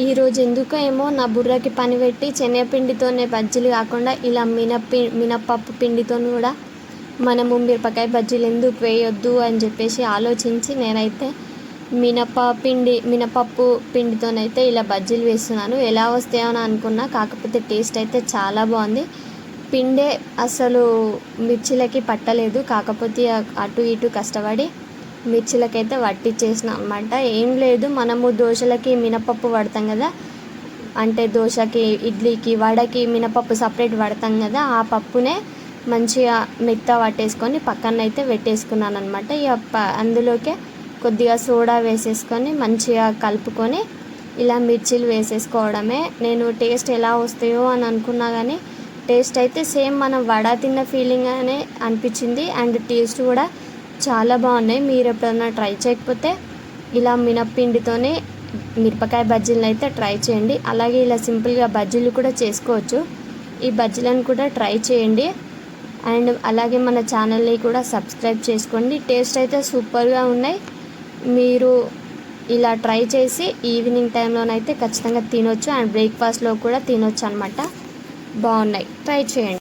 ఈరోజు ఎందుకో ఏమో నా బుర్రకి పని పెట్టి శనగపిండితోనే బజ్జీలు కాకుండా ఇలా మినప్పప్పు పిండితో కూడా మనము మిరపకాయ బజ్జీలు ఎందుకు వేయొద్దు అని చెప్పేసి ఆలోచించి నేనైతే మినపప్పు పిండితోనైతే ఇలా బజ్జీలు వేస్తున్నాను. ఎలా వస్తాయో అని అనుకున్నా, కాకపోతే టేస్ట్ అయితే చాలా బాగుంది. పిండే అసలు మిర్చిలకి పట్టలేదు, కాకపోతే అటు ఇటు కష్టపడి మిర్చిలకైతే వట్టిచ్చేసిన అనమాట. ఏం లేదు, మనము దోశలకి మినపప్పు వాడతాం కదా, అంటే దోశకి, ఇడ్లీకి, వడకి మినపప్పు సపరేట్ వాడతాం కదా, ఆ పప్పునే మంచిగా మెత్త పట్టేసుకొని పక్కన అయితే పెట్టేసుకున్నాను అనమాట. ఇక అందులోకే కొద్దిగా సోడా వేసేసుకొని మంచిగా కలుపుకొని ఇలా మిర్చీలు వేసేసుకోవడమే. నేను టేస్ట్ ఎలా వస్తాయో అని అనుకున్నా కానీ టేస్ట్ అయితే సేమ్ మనం వడ తిన్న ఫీలింగ్ అనే అనిపించింది. అండ్ టేస్ట్ కూడా చాలా బాగున్నాయి. మీరు ఎప్పుడన్నా ట్రై చేయకపోతే ఇలా మినప్పిండితోనే మిరపకాయ బజ్జీలను అయితే ట్రై చేయండి. అలాగే ఇలా సింపుల్గా బజ్జీలు కూడా చేసుకోవచ్చు. ఈ బజ్జీలను కూడా ట్రై చేయండి. అండ్ అలాగే మన ఛానల్ని కూడా సబ్స్క్రైబ్ చేసుకోండి. టేస్ట్ అయితే సూపర్గా ఉన్నాయి. మీరు ఇలా ట్రై చేసి ఈవినింగ్ టైంలోనైతే ఖచ్చితంగా తినొచ్చు. అండ్ బ్రేక్ఫాస్ట్లో కూడా తినొచ్చు అనమాట. బాగున్నాయి, ట్రై చేయండి.